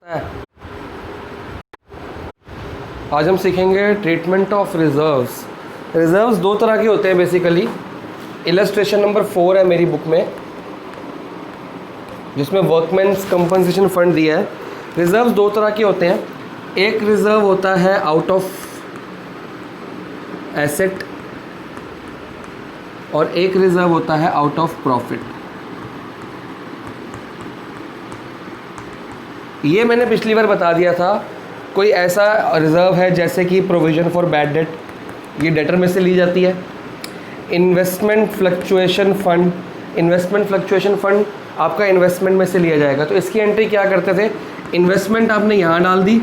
आज हम सीखेंगे ट्रीटमेंट ऑफ रिजर्व्स। रिजर्व्स दो तरह के होते हैं बेसिकली। इलस्ट्रेशन नंबर 4 है मेरी बुक में, जिसमें वर्कमैन्स कंपनसेशन फंड दिया है। रिजर्व्स दो तरह के होते हैं। एक रिजर्व होता है आउट ऑफ एसेट और एक रिजर्व होता है आउट ऑफ प्रॉफिट। ये मैंने पिछली बार बता दिया था। कोई ऐसा रिज़र्व है जैसे कि प्रोविज़न फॉर बैड डेट, ये डेटर में से ली जाती है। Investment fluctuation fund, investment fluctuation fund आपका इन्वेस्टमेंट में से लिया जाएगा। तो इसकी एंट्री क्या करते थे, इन्वेस्टमेंट आपने यहाँ डाल दी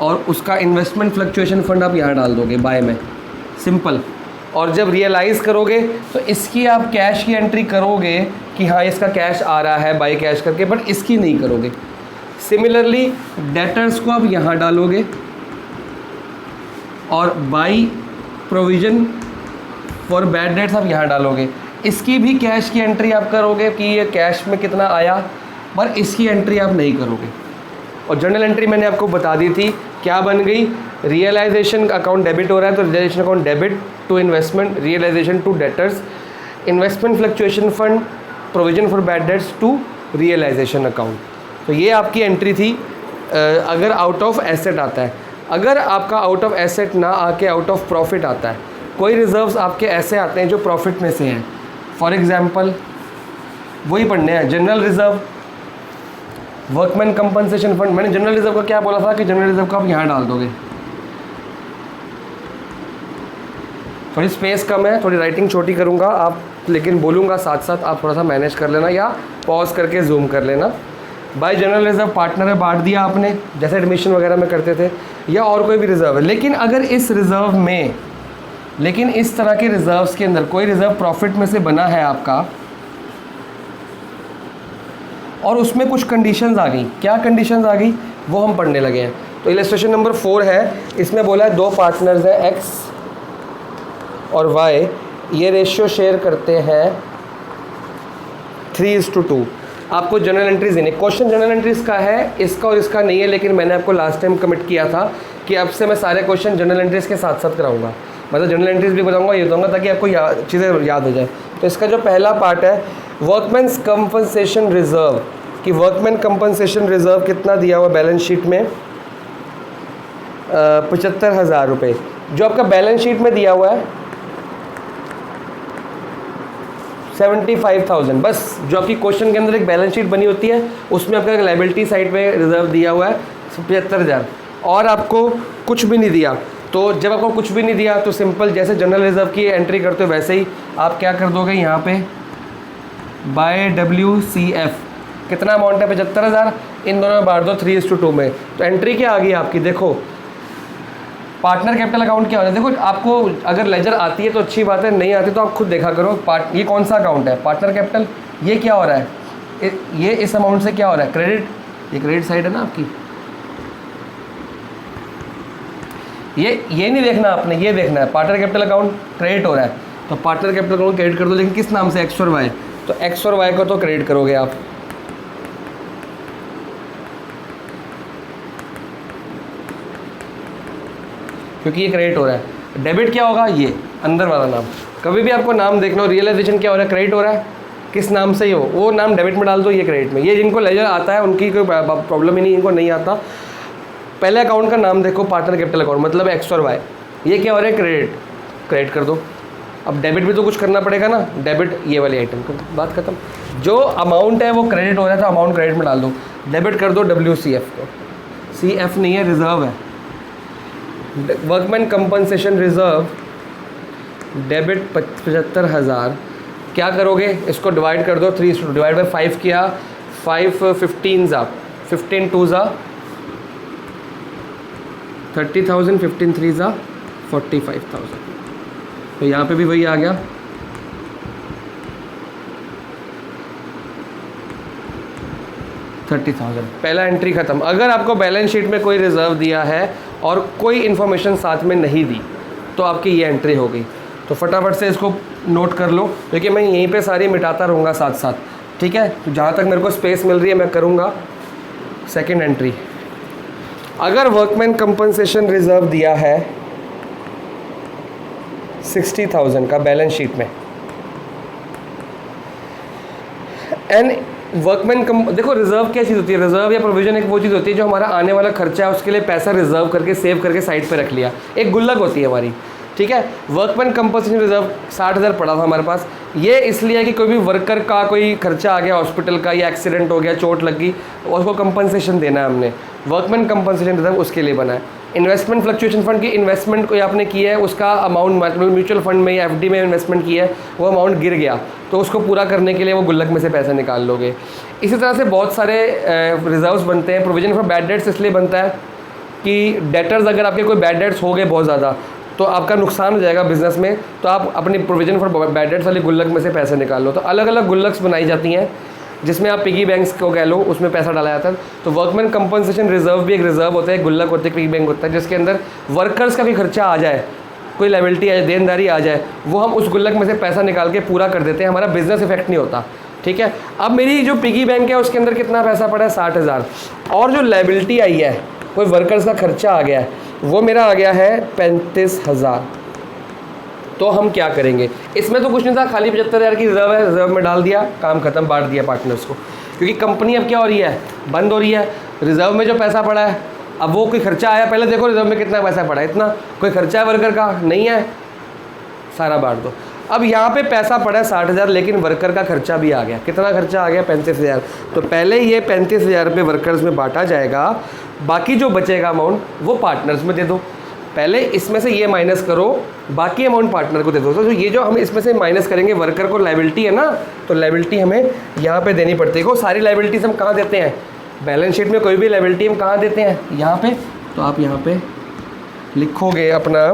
और उसका इन्वेस्टमेंट फ्लक्चुएशन फ़ंड आप यहाँ डाल दोगे बाय में, सिंपल। और जब रियलाइज़ करोगे तो इसकी आप कैश की एंट्री करोगे कि हाँ इसका कैश आ रहा है बाय कैश करके, बट इसकी नहीं करोगे। सिमिलरली डेटर्स को आप यहाँ डालोगे और by provision for bad dates आप यहाँ डालोगे। इसकी भी कैश की एंट्री आप करोगे कि ये कैश में कितना आया, पर इसकी एंट्री आप नहीं करोगे। और जर्नल एंट्री मैंने आपको बता दी थी क्या बन गई, रियलाइजेशन अकाउंट डेबिट हो रहा है तो realisation account debit to investment, realisation to debtors, investment fluctuation fund, provision for bad debts to realisation account. तो ये आपकी एंट्री थी अगर आउट ऑफ एसेट आता है। अगर आपका आउट ऑफ एसेट ना आके आउट ऑफ प्रॉफिट आता है, कोई रिजर्व्स आपके ऐसे आते हैं जो प्रॉफिट में से हैं, फॉर एग्जांपल वही पढ़ने हैं। General reserve, workman compensation fund. मैंने जनरल रिजर्व का क्या बोला था कि जनरल रिजर्व का आप यहाँ डाल दोगे। थोड़ी स्पेस कम है, थोड़ी राइटिंग छोटी करूँगा आप, लेकिन बोलूँगा साथ साथ, आप थोड़ा सा मैनेज कर लेना या पॉज करके जूम कर लेना। बाय जनरल रिजर्व पार्टनर में बांट दिया आपने, जैसे एडमिशन वगैरह में करते थे, या और कोई भी रिजर्व है। लेकिन अगर इस रिजर्व में, लेकिन इस तरह के रिजर्व्स के अंदर कोई रिजर्व प्रॉफिट में से बना है आपका और उसमें कुछ कंडीशंस आ गई, क्या कंडीशंस आ गई वो हम पढ़ने लगे हैं। तो इलस्ट्रेशन नंबर 4 है, इसमें बोला है दो पार्टनर्स हैं एक्स और वाई, ये रेशियो शेयर करते हैं 3:2। आपको जनरल एंट्रीज देने, क्वेश्चन जनरल एंट्रीज का है, इसका और इसका नहीं है, लेकिन मैंने आपको लास्ट टाइम कमिट किया था कि अब से मैं सारे क्वेश्चन जनरल एंट्रीज के साथ साथ कराऊंगा। मतलब जनरल एंट्रीज भी बताऊंगा, ये बताऊंगा ताकि आपको चीज़ें याद हो जाए। तो इसका जो पहला पार्ट है वर्कमैन्स कंपनसेशन रिजर्व, कि वर्कमैन कंपनसेशन रिजर्व कितना दिया हुआ बैलेंस शीट में, 75,000 रुपये। जो आपका बैलेंस शीट में दिया हुआ है 75,000, बस जो आपकी क्वेश्चन के अंदर एक बैलेंस शीट बनी होती है उसमें आपका लायबिलिटी साइड पे रिजर्व दिया हुआ है 75,000 और आपको कुछ भी नहीं दिया। तो जब आपको कुछ भी नहीं दिया तो सिंपल जैसे जनरल रिजर्व की एंट्री करते हो वैसे ही आप क्या कर दोगे, यहाँ पे बाय WCF कितना अमाउंट है 75,000, इन दोनों में बांट दो 3:2 में। तो एंट्री क्या आ गई आपकी, देखो पार्टनर कैपिटल अकाउंट क्या होता है। देखो आपको अगर लेजर आती है तो अच्छी बात है, नहीं आती तो आप खुद देखा करो। ये कौन सा अकाउंट है, पार्टनर कैपिटल। ये क्या हो रहा है, ये इस अमाउंट से क्या हो रहा है, क्रेडिट, ये क्रेडिट साइड है ना आपकी। ये नहीं देखना आपने, ये देखना है पार्टनर कैपिटल अकाउंट क्रेडिट हो रहा है तो पार्टनर कैपिटल अकाउंट क्रेडिट कर दो, लेकिन किस नाम से, एक्स और वाई। तो एक्स और वाई को तो क्रेडिट करोगे आप, क्योंकि ये क्रेडिट हो रहा है। डेबिट क्या होगा, ये अंदर वाला नाम। कभी भी आपको नाम देखना हो, रियलाइजेशन क्या हो रहा है, क्रेडिट हो रहा है, किस नाम से ही हो वो नाम डेबिट में डाल दो, ये क्रेडिट में। ये जिनको लेजर आता है उनकी कोई प्रॉब्लम ही नहीं, इनको नहीं आता। पहले अकाउंट का नाम देखो, पार्टनर कैपिटल अकाउंट, मतलब एक्स और वाई। ये क्या हो रहा है, क्रेडिट, क्रेडिट कर दो। अब डेबिट भी तो कुछ करना पड़ेगा ना, डेबिट ये वाली आइटम कर दो, बात खत्म। जो अमाउंट है वो क्रेडिट हो रहा है तो अमाउंट क्रेडिट में डाल दो, डेबिट कर दो WCF को। CF नहीं है, रिजर्व है। वर्कमैन कंपनसेशन रिजर्व डेबिट 75,000, क्या करोगे, इसको डिवाइड कर दो 3:2, डिवाइड बाई 5 किया, 5 15 ज़ा 15 2 ज़ा 30,000, 15 3 ज़ा 45,000। तो यहाँ पे भी वही आ गया, $30,000। पहला एंट्री खत्म। अगर आपको बैलेंस शीट में कोई रिजर्व दिया है और कोई इन्फॉर्मेशन साथ में नहीं दी तो आपकी ये एंट्री हो गई। तो फटाफट से इसको नोट कर लो, क्योंकि मैं यहीं पे सारी मिटाता रहूँगा साथ साथ। ठीक है, तो जहाँ तक मेरे को स्पेस मिल रही है मैं करूँगा सेकेंड एंट्री। अगर वर्कमैन कंपनसेशन रिजर्व दिया है 60,000 का बैलेंस शीट में, एंड वर्कमैन देखो रिजर्व क्या चीज़ होती है, रिजर्व या प्रोविजन एक वो चीज़ होती है जो हमारा आने वाला खर्चा है उसके लिए पैसा रिजर्व करके सेव करके साइड पे रख लिया, एक गुल्लक होती है हमारी। ठीक है, वर्कमैन कंपनसेशन रिजर्व 60,000 पड़ा था हमारे पास, ये इसलिए है कि कोई भी वर्कर का कोई खर्चा आ गया हॉस्पिटल का या एक्सीडेंट हो गया, चोट लग गई, उसको कंपनसेशन देना है हमने, वर्कमैन कंपनसेशन रिजर्व उसके लिए बना है। इन्वेस्टमेंट फ्लक्चुएशन फंड की इन्वेस्टमेंट कोई आपने की है, उसका अमाउंट मतलब म्यूचुअल फंड में या एफडी में इन्वेस्टमेंट की है, वो अमाउंट गिर गया तो उसको पूरा करने के लिए वो गुल्लक में से पैसा निकाल लोगे। इसी तरह से बहुत सारे रिजर्व्स बनते हैं। प्रोविजन फॉर बैड डेट्स इसलिए बनता है कि डेटर्स अगर आपके कोई बैड डेट्स हो गए बहुत ज़्यादा तो आपका नुकसान हो जाएगा बिजनेस में, तो आप अपनी प्रोविजन फॉर बैड डेट्स वाली गुल्लक में से पैसे निकाल लो। तो अलग अलग गुल्लक्स बनाई जाती हैं जिसमें आप पिगी बैंक्स को कह लो, उसमें पैसा डाला जाता है। तो वर्कमैन कंपनसेशन रिजर्व भी एक रिजर्व होता है, गुल्लक होते है, पिगी बैंक होता है, जिसके अंदर वर्कर्स का भी खर्चा आ जाए, कोई लायबिलिटी आ जाए, देनदारी आ जाए, वो हम उस गुल्लक में से पैसा निकाल के पूरा कर देते हैं, हमारा बिजनेस इफेक्ट नहीं होता। ठीक है, अब मेरी जो पिगी बैंक है उसके अंदर कितना पैसा पड़ा है 60,000, और जो लायबिलिटी आई है कोई वर्कर्स का खर्चा आ गया है वो मेरा आ गया है 35,000। तो हम क्या करेंगे, इसमें तो कुछ नहीं था, खाली 75,000 की रिजर्व है, रिजर्व में डाल दिया, काम खत्म, बांट दिया पार्टनर्स को। क्योंकि कंपनी अब क्या हो रही है, बंद हो रही है, रिजर्व में जो पैसा पड़ा है अब वो कोई खर्चा आया, पहले देखो रिजर्व में कितना पैसा पड़ा है, इतना, कोई खर्चा है वर्कर का नहीं है, सारा बांट दो। अब यहाँ पे पैसा पड़ा है 60,000, लेकिन वर्कर का खर्चा भी आ गया, कितना खर्चा आ गया 35,000। तो पहले ये 35,000 रुपये वर्कर्स में बांटा जाएगा, बाकी जो बचेगा अमाउंट वो पार्टनर्स में दे दो। पहले इसमें से ये माइनस करो, बाकी अमाउंट पार्टनर को दे दो। तो ये जो हम इसमें से माइनस करेंगे, वर्कर को लायबिलिटी है ना, तो लायबिलिटी हमें यहाँ पे देनी पड़ती है। वो सारी लायबिलिटीज हम कहाँ देते हैं, बैलेंस शीट में कोई भी लायबिलिटी हम कहाँ देते हैं, यहाँ पे। तो आप यहाँ पे लिखोगे अपना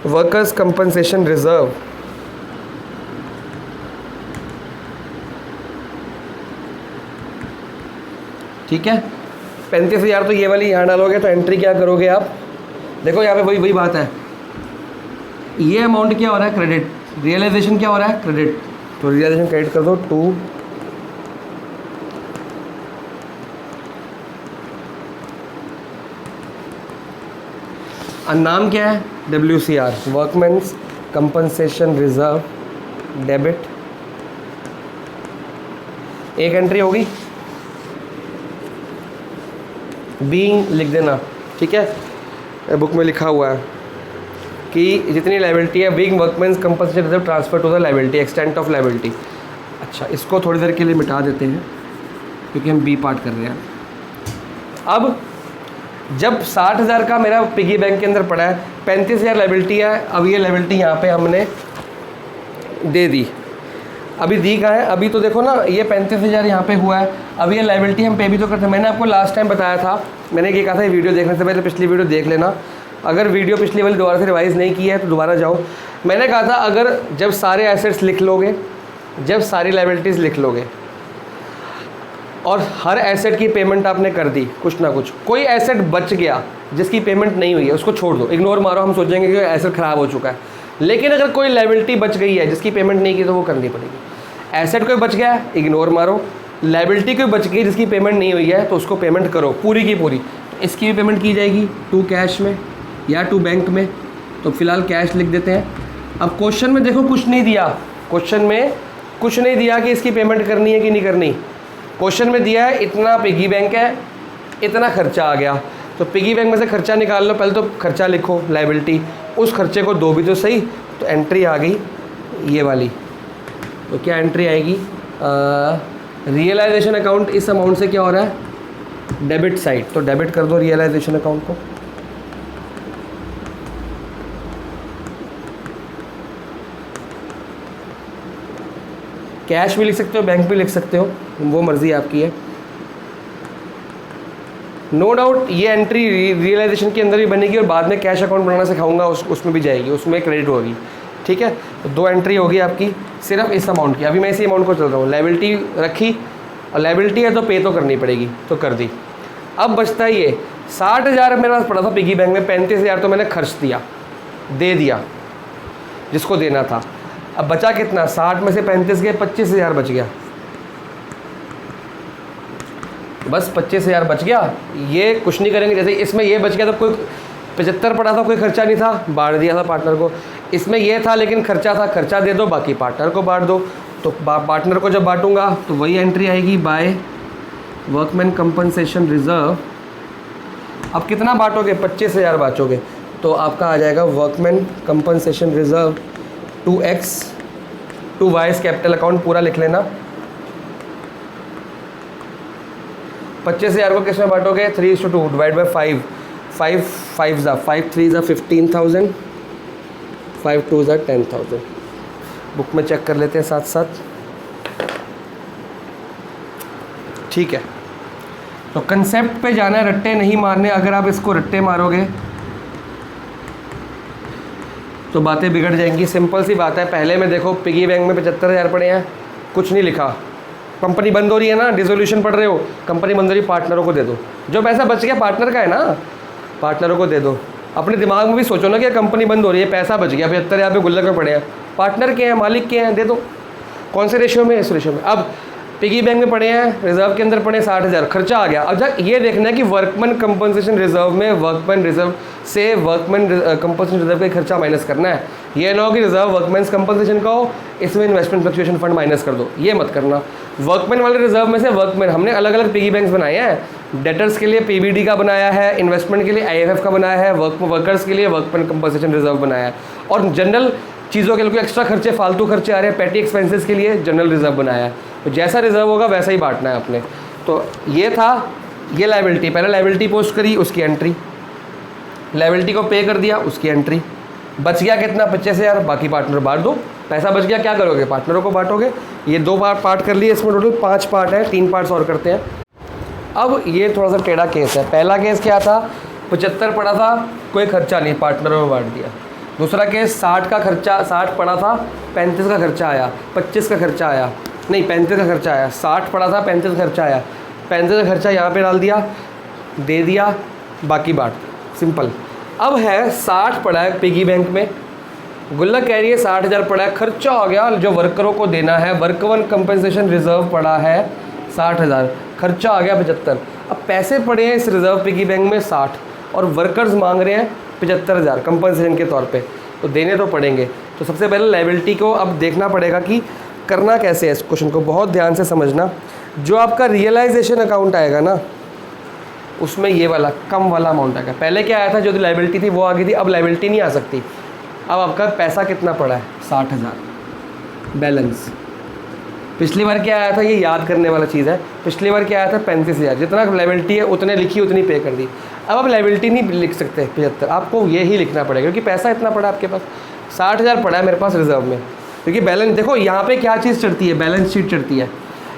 वर्कर्स कंपनसेशन रिजर्व, ठीक है। 35,000 तो ये वाली यहाँ डालोगे, तो एंट्री क्या करोगे आप, देखो यहाँ पे वही बात है, ये अमाउंट क्या हो रहा है क्रेडिट, रियलाइजेशन क्या हो रहा है क्रेडिट, तो रियलाइजेशन क्रेडिट कर दो 2, नाम क्या है WCR, वर्कमैन्स कंपनसेशन रिजर्व डेबिट, एक एंट्री होगी, बीइंग लिख देना, ठीक है। बुक में लिखा हुआ है कि जितनी लायबिलिटी है, being workmen's compensation reserve transfer to the liability, extent of liability. अच्छा, इसको थोड़ी देर के लिए मिटा देते हैं क्योंकि हम बी पार्ट कर रहे हैं। अब जब 60,000 का मेरा पिगी बैंक के अंदर पड़ा है, 35,000 लायबिलिटी है, अब ये लायबिलिटी यहाँ पे हमने दे दी। अभी दी कहाँ है, अभी तो देखो ना, ये 35,000 यहाँ पे हुआ है, अब ये लायबिलिटी हम पे भी तो करते हैं। मैंने आपको लास्ट टाइम बताया था, मैंने ये कहा था वीडियो देखने से पहले पिछली वीडियो देख लेना, अगर वीडियो पिछली वाली दोबारा से रिवाइज़ नहीं की है तो दोबारा जाओ। मैंने कहा था अगर जब सारे एसेट्स लिख लोगे, जब सारी लायबिलिटीज़ लिख लोगे और हर एसेट की पेमेंट आपने कर दी, कुछ ना कुछ, कोई एसेट बच गया जिसकी पेमेंट नहीं हुई है, उसको छोड़ दो, इग्नोर मारो, हम सोचेंगे कि एसेट ख़राब हो चुका है। लेकिन अगर कोई लायबिलिटी बच गई है जिसकी पेमेंट नहीं की तो वो करनी पड़ेगी। एसेट कोई बच गया, इग्नोर मारो, लायबिलिटी कोई बच गई जिसकी पेमेंट नहीं हुई है तो उसको पेमेंट करो पूरी की पूरी। इसकी भी पेमेंट की जाएगी टू कैश में या टू बैंक में, तो फिलहाल कैश लिख देते हैं। अब क्वेश्चन में देखो कुछ नहीं दिया, क्वेश्चन में कुछ नहीं दिया कि इसकी पेमेंट करनी है कि नहीं करनी। क्वेश्चन में दिया है इतना पिगी बैंक है, इतना खर्चा आ गया, तो पिगी बैंक में से खर्चा निकाल लो। पहले तो खर्चा लिखो, लायबिलिटी, उस खर्चे को दो भी तो सही। तो एंट्री आ गई ये वाली, तो क्या एंट्री आएगी, रियलाइजेशन अकाउंट इस अमाउंट से क्या हो रहा है, डेबिट साइड, तो डेबिट कर दो रियलाइजेशन अकाउंट को। कैश भी लिख सकते हो, बैंक भी लिख सकते हो, वो मर्जी आपकी है। नो डाउट ये एंट्री रियलाइजेशन के अंदर भी बनेगी और बाद में कैश अकाउंट बनाना सिखाऊंगा, उसमें भी जाएगी, उसमें क्रेडिट होगी, ठीक है। तो दो एंट्री होगी आपकी सिर्फ इस अमाउंट की। अभी मैं इसी अमाउंट को चल रहा हूँ, लायबिलिटी रखी और लायबिलिटी है तो पे तो करनी पड़ेगी, तो कर दी। अब बचता है ये 60,000 मेरे पास पड़ा था पिगी बैंक में, 35,000 तो मैंने खर्च दिया, दे दिया जिसको देना था। अब बचा कितना, 60 में से 35 गए, 25,000 बच गया। बस 25,000 बच गया। ये कुछ नहीं करेंगे, जैसे इसमें ये बच गया तो कोई 75 पड़ा था, कोई खर्चा नहीं था, बांट दिया था पार्टनर को। इसमें ये था लेकिन खर्चा था, खर्चा दे दो, बाकी पार्टनर को बांट दो। तो पार्टनर को जब बांटूंगा तो वही एंट्री आएगी, बाय वर्कमैन कंपनसेशन रिजर्व। अब कितना बांटोगे? 25,000 बांटोगे तो आपका आ जाएगा workman compensation reserve 2x 2y capital account पूरा लिख लेना। 25,000 को किस में बांटोगे? 3:2 डिवाइड बाई 5 5 5 ज़ा 5 3 ज़ा 15,000 5 2 ज़ा 10,000। बुक में चेक कर लेते हैं साथ साथ। ठीक है, तो कंसेप्ट पे जाना है, रट्टे नहीं मारने। अगर आप इसको रट्टे मारोगे तो बातें बिगड़ जाएंगी। सिंपल सी बात है, पहले में देखो पिगी बैंक में 75,000 पड़े हैं, कुछ नहीं लिखा, कंपनी बंद हो रही है ना, डिसोल्यूशन पढ़ रहे हो, कंपनी बंद हो रही है, पार्टनरों को दे दो। जो पैसा बच गया पार्टनर का है ना, पार्टनरों को दे दो। अपने दिमाग में भी सोचो ना कि कंपनी बंद हो रही है, पैसा बच गया, 75,000 पे गुल्लक में पड़े हैं, पार्टनर के हैं, मालिक के हैं, दे दो। कौन से रेशियो में? इस रेशियो में। अब पिगी बैंक में पड़े हैं, रिजर्व के अंदर पड़े 60,000, खर्चा आ गया। अब जब ये देखना है कि वर्कमैन कंपनसेशन रिजर्व में वर्कमैन रिजर्व से वर्कमैन कंपनसेशन रिजर्व का खर्चा माइनस करना है। ये ना हो कि रिजर्व वर्कमैन कंपनसेशन का हो, इसमें इन्वेस्टमेंट फ्लक्चुएशन फंड माइनस कर दो, ये मत करना। वर्कमैन वाले रिजर्व में से वर्कमैन हमने अलग अलग पिगी बैंक्स बनाए हैं। डेटर्स के लिए पीबीडी का बनाया है, इन्वेस्टमेंट के लिए आईएफएफ का बनाया है, वर्कर्स के लिए वर्कमैन कंपनसेशन रिजर्व बनाया है, और जनरल चीज़ों के लिए एक्स्ट्रा खर्चे, फालतू खर्चे आ रहे हैं, पेटी एक्सपेंसेस के लिए जनरल रिजर्व बनाया है। तो जैसा रिजर्व होगा वैसा ही बांटना है अपने। तो ये था, ये लायबिलिटी, पहले लायबिलिटी पोस्ट करी, उसकी एंट्री, लायबिलिटी को पे कर दिया, उसकी एंट्री। बच गया कितना? 25,000, बाकी पार्टनर बांट दो। पैसा बच गया, क्या करोगे? पार्टनरों को बांटोगे। ये 2 पार्ट कर लिए, इसमें टोटल 5 पार्ट है, 3 पार्ट्स और करते हैं। अब ये थोड़ा सा टेढ़ा केस है। पहला केस क्या था? 75 पड़ा था, कोई खर्चा नहीं, पार्टनरों में बांट दिया। दूसरा केस 60 का खर्चा, 60 पड़ा था, 35 का खर्चा आया, 25 का खर्चा आया, नहीं 35 का खर्चा आया, 60 पड़ा था, 35 का खर्चा आया, 35 का खर्चा यहाँ पे डाल दिया, दे दिया, बाकी बांट, सिंपल। अब है 60 पड़ा है पिगी बैंक में, गुल्लक कह रही है 60,000 पड़ा है, खर्चा हो गया जो वर्करों को देना है, वर्कमैन कंपनसेशन रिजर्व पड़ा है 60,000, खर्चा आ गया 75। अब पैसे पड़े हैं इस रिजर्व पिगी बैंक में 60, और वर्कर्स मांग रहे हैं 75,000 कंपनसेशन के तौर पे, तो देने तो पड़ेंगे। तो सबसे पहले लायबिलिटी को अब देखना पड़ेगा कि करना कैसे है। इस क्वेश्चन को बहुत ध्यान से समझना। जो आपका रियलाइजेशन अकाउंट आएगा ना, उसमें ये वाला कम वाला अमाउंट आएगा। पहले क्या आया था? जो लायबिलिटी थी वो आ गई थी, अब लायबिलिटी नहीं आ सकती। अब आपका पैसा कितना पड़ा है? 60,000 बैलेंस। पिछली बार क्या आया था? ये याद करने वाला चीज़ है। पिछली बार क्या आया था? 35,000। जितना लायबिलिटी है उतने लिखी, उतनी पे कर दी। अब आप लायबिलिटी नहीं लिख सकते 75, आपको ये ही लिखना पड़ेगा, क्योंकि पैसा इतना पड़ा आपके पास। 60,000 पड़ा है मेरे पास रिजर्व में, क्योंकि बैलेंस देखो यहाँ पे क्या चीज़ चढ़ती है, बैलेंस शीट चढ़ती है।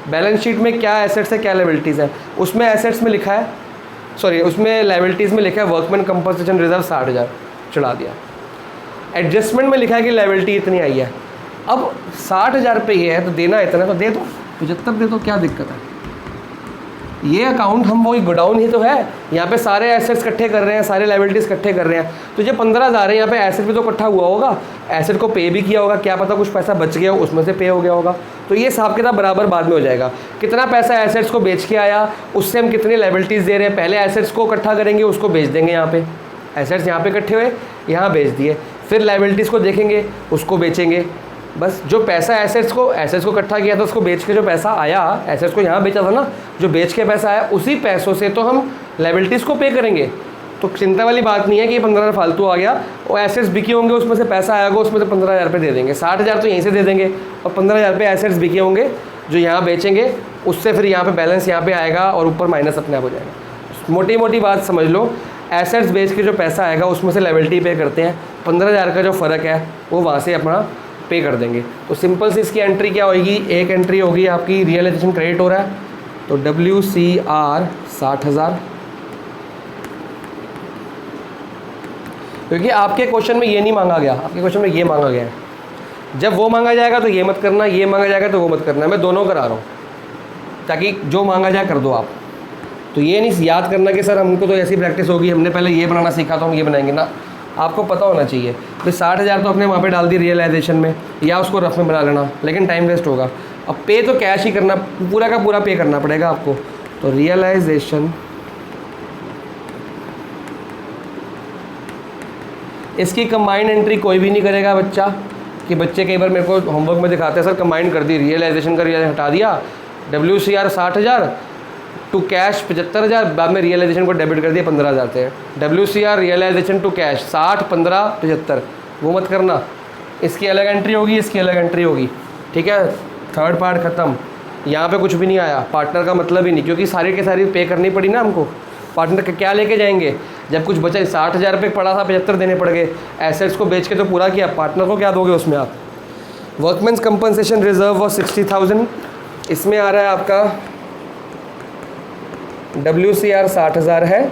बैलेंस शीट में क्या एसेट्स है, क्या लायबिलिटीज़ है। उसमें एसेट्स में लिखा है, सॉरी उसमें लायबिलिटीज़ में लिखा है वर्कमैन कंपनसेशन रिजर्व 60,000, चढ़ा दिया। एडजस्टमेंट में लिखा है कि लायबिलिटी इतनी आई है। अब 60,000 पे ये है तो देना इतना, तो दे दो, 75 दे दो, क्या दिक्कत है। ये अकाउंट हम वही गोडाउन ही तो है, यहाँ पे सारे एसेट्स इकट्ठे कर रहे हैं, सारे लायबिलिटीज़ इकट्ठे कर रहे हैं। तो जो 15,000 है यहाँ पे एसेट भी तो इकट्ठा हुआ होगा, एसेट को पे भी किया होगा, क्या पता कुछ पैसा बच गया हो उसमें से पे हो गया होगा। तो ये हिसाब किताब बराबर बाद में हो जाएगा। कितना पैसा एसेट्स को बेच के आया, उससे हम कितनी लायबिलिटीज़ दे रहे हैं। पहले एसेट्स को इकट्ठा करेंगे, उसको बेच देंगे, यहाँ पे एसेट्स यहाँ पे इकट्ठे हुए, यहाँ बेच दिए। फिर लायबिलिटीज़ को देखेंगे, उसको बेचेंगे। बस जो पैसा एसेट्स को इकट्ठा किया था, उसको बेच के जो पैसा आया, एसेट्स को यहाँ बेचा था ना, जो बेच के पैसा आया, उसी पैसों से तो हम लायबिलिटीज़ को पे करेंगे। तो चिंता वाली बात नहीं है कि 15,000 फालतू आ गया, और एसेट्स बिके होंगे, उसमें से पैसा आएगा, उसमें से 15,000 रुपये दे देंगे। 60,000 तो यहीं से दे देंगे, और 15,000 रुपये एसेट्स बिके होंगे जो यहाँ बेचेंगे, उससे फिर यहाँ पे बैलेंस यहाँ पे आएगा, और ऊपर माइनस अपने आप हो जाएगा। मोटी मोटी बात समझ लो, एसेट्स बेच के जो पैसा आएगा उसमें से लायबिलिटी पे करते हैं, 15,000 का जो फ़र्क है वो वहाँ से अपना पे कर देंगे। तो सिंपल से इसकी एंट्री क्या होगी? एक एंट्री होगी आपकी रियलाइजेशन क्रेडिट हो रहा है, तो WCR 60,000, क्योंकि आपके क्वेश्चन में ये नहीं मांगा गया, आपके क्वेश्चन में ये मांगा गया है। जब वो मांगा जाएगा तो ये मत करना, ये मांगा जाएगा तो वो मत करना। मैं दोनों करा रहा हूँ ताकि जो मांगा जाए कर दो आप। तो ये नहीं याद करना कि सर हमको तो ऐसी प्रैक्टिस होगी, हमने पहले ये बनाना सीखा तो हम ये बनाएंगे ना। आपको पता होना चाहिए। तो 60,000 तो अपने वहाँ पे डाल दी रियलाइजेशन में, या उसको रफ में बना लेना, लेकिन टाइम वेस्ट होगा। अब पे तो कैश ही करना, पूरा का पूरा पे करना पड़ेगा आपको। तो रियलाइजेशन, इसकी कंबाइंड एंट्री कोई भी नहीं करेगा बच्चा, कि बच्चे कई बार मेरे को होमवर्क में दिखाते हैं सर कंबाइंड कर दी, रियलाइजेशन का रियलाइजेशन हटा दिया, WCR 60,000 टू कैश 75,000, बाद में रियलाइजेशन को डेबिट कर दिया 15,000 थे। WCR रियलाइजेशन टू कैश 60, 15, 75, वो मत करना। इसकी अलग एंट्री होगी, इसकी अलग एंट्री होगी, ठीक है। थर्ड पार्ट ख़त्म। यहाँ पे कुछ भी नहीं आया, पार्टनर का मतलब ही नहीं, क्योंकि सारी के सारी पे करनी पड़ी ना हमको। पार्टनर का क्या लेके जाएंगे, जब कुछ बचा 60,000 रुपये पड़ा था, 75 देने पड़ गए। एसेट्स को बेच के तो पूरा किया, पार्टनर को क्या दोगे उसमें आप। वर्कमैन्स कंपनसेशन रिजर्व वो 60,000, इसमें आ रहा है आपका WCR 60,000 है,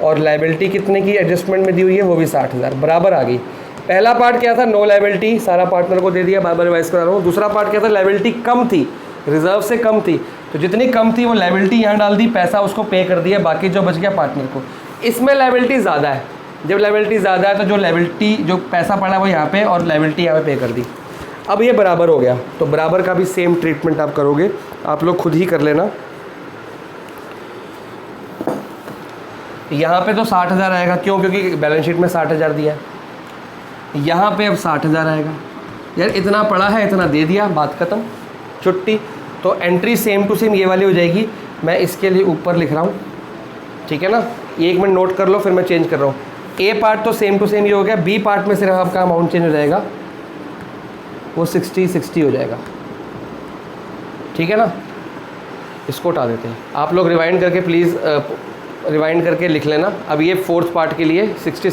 और लाइबिलिटी कितने की एडजस्टमेंट में दी हुई है, वो भी 60,000 बराबर आ गई। पहला पार्ट क्या था, नो लाइबिलिटी, सारा पार्टनर को दे दिया, बार बार रिवाइज करा रहा हूँ। दूसरा पार्ट क्या था, लाइबिलिटी कम थी, रिजर्व से कम थी, तो जितनी कम थी वो लाइबिलिटी यहाँ डाल दी, पैसा उसको पे कर दिया, बाकी जो बच गया पार्टनर को। इसमें लाइबिलिटी ज़्यादा है, जब लाइबिलिटी ज़्यादा है तो जो लाइबिलिटी जो पैसा पड़ा वो यहाँ पे और लाइबिलिटी यहाँ पे पे कर दी। अब ये बराबर हो गया, तो बराबर का भी सेम ट्रीटमेंट आप करोगे, आप लोग खुद ही कर लेना। यहाँ पे तो 60,000 आएगा, क्यों, क्योंकि बैलेंस शीट में 60,000 दिया है। यहाँ पे अब 60,000 आएगा, यार इतना पड़ा है, इतना दे दिया, बात ख़त्म, छुट्टी। तो एंट्री सेम टू सेम ये वाली हो जाएगी। मैं इसके लिए ऊपर लिख रहा हूँ, ठीक है ना, 1 मिनट नोट कर लो, फिर मैं चेंज कर रहा हूँ। ए पार्ट तो सेम टू सेम ये हो गया, बी पार्ट में सिर्फ आपका अमाउंट चेंज हो जाएगा, वो 60 हो जाएगा, ठीक है ना। इसको हटा देते हैं, आप लोग रिवाइंड करके प्लीज़ रिवाइंड करके लिख लेना। अब ये फोर्थ पार्ट के लिए 60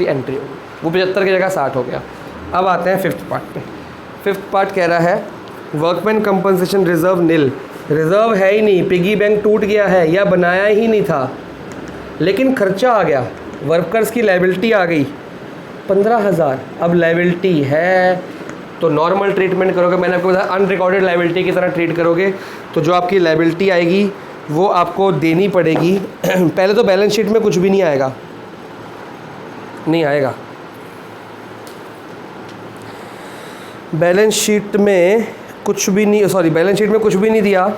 एंट्री होगी, वो 75 की जगह 60 हो गया। अब आते हैं फिफ्थ पार्ट पे। फिफ्थ पार्ट कह रहा है वर्कमैन कंपनसेशन रिजर्व नील, रिजर्व है ही नहीं, पिगी बैंक टूट गया है या बनाया ही नहीं था, लेकिन खर्चा आ गया, वर्कर्स की लाइबिलिटी आ गई 15,000। अब लाइबिलिटी है तो नॉर्मल ट्रीटमेंट करोगे, मैंने आपको बताया अनरिकॉर्डेड लाइबिलिटी की तरह ट्रीट करोगे, तो जो आपकी लाइबिलिटी आएगी वो आपको देनी पड़ेगी। पहले तो बैलेंस शीट में कुछ भी नहीं आएगा, नहीं आएगा, बैलेंस शीट में कुछ भी नहीं, सॉरी बैलेंस शीट में कुछ भी नहीं दिया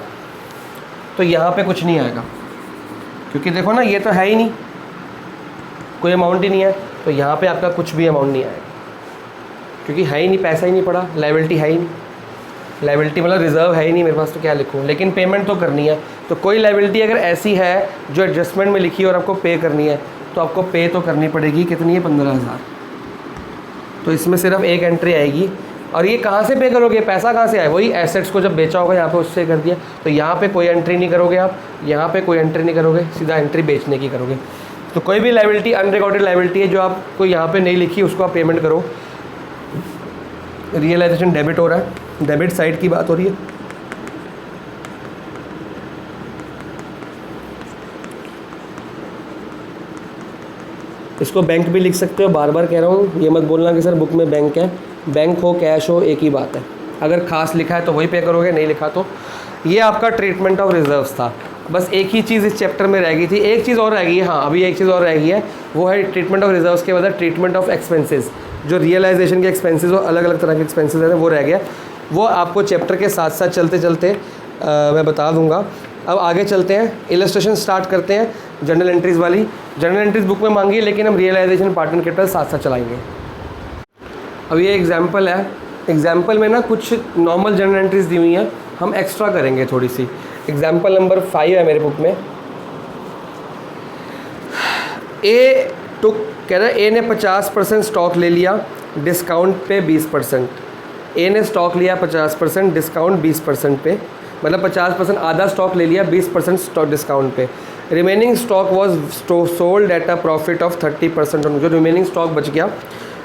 तो यहाँ पे कुछ नहीं आएगा, क्योंकि देखो ना ये तो है ही नहीं, कोई अमाउंट ही नहीं है, तो यहाँ पे आपका कुछ भी अमाउंट नहीं आएगा, क्योंकि है ही नहीं, पैसा ही नहीं पड़ा, लाइबिलिटी है ही नहीं। लाइबिलिटी मतलब रिजर्व है ही नहीं मेरे पास, तो क्या लिखूँ, लेकिन पेमेंट तो करनी है। तो कोई लाइबिलिटी अगर ऐसी है जो एडजस्टमेंट में लिखी है और आपको पे करनी है, तो आपको पे तो करनी पड़ेगी। कितनी है, 15,000। तो इसमें सिर्फ एक एंट्री आएगी, और ये कहाँ से पे करोगे, पैसा कहाँ से आए, वही एसेट्स को जब बेचा होगा यहाँ पे उससे कर दिया। तो यहाँ पे कोई एंट्री नहीं करोगे आप, यहाँ पे कोई एंट्री नहीं करोगे, सीधा एंट्री बेचने की करोगे। तो कोई भी लाइबिलिटी अनरिकॉर्डेड लाइबिलिटी है जो आपको यहाँ पे नहीं लिखी, उसको आप पेमेंट करो। रियलाइजेशन डेबिट हो रहा है, डेबिट साइड की बात हो रही है। इसको बैंक भी लिख सकते हो, बार बार कह रहा हूँ, ये मत बोलना कि सर बुक में बैंक है, बैंक हो कैश हो एक ही बात है। अगर खास लिखा है तो वही पे करोगे, नहीं लिखा तो। ये आपका ट्रीटमेंट ऑफ रिजर्व्स था। बस एक ही चीज़ इस चैप्टर में रह गई थी, एक चीज़ और रह गई है, हाँ अभी एक चीज़ और रह गई है, वो है ट्रीटमेंट ऑफ रिजर्व्स के बाद ट्रीटमेंट ऑफ एक्सपेंसेस। जो रियलाइजेशन के एक्सपेंसेस और अलग अलग तरह के एक्सपेंसेस हैं वो रह गया, वो आपको चैप्टर के साथ साथ चलते चलते मैं बता दूंगा। अब आगे चलते हैं, इलस्ट्रेशन स्टार्ट करते हैं जर्नल एंट्रीज़ वाली। जर्नल एंट्रीज़ बुक में मांगी, लेकिन हम रियलाइजेशन पार्टनर कैपिटल साथ साथ चलाएंगे। अब ये एग्जाम्पल है, एग्जाम्पल में ना कुछ नॉर्मल जर्नल एंट्रीज़ दी हुई हैं, हम एक्स्ट्रा करेंगे थोड़ी सी। एग्जाम्पल नंबर 5 है मेरे बुक में। ए टुक, कह रहा है ए ने 50% स्टॉक ले लिया, डिस्काउंट पे 20%। ए ने स्टॉक लिया 50%, डिस्काउंट 20% पे, मतलब 50% आधा स्टॉक ले लिया, 20% स्टॉक डिस्काउंट पे। Remaining stock was sold at a profit of 30%। जो रिमेनिंग स्टॉक बच गया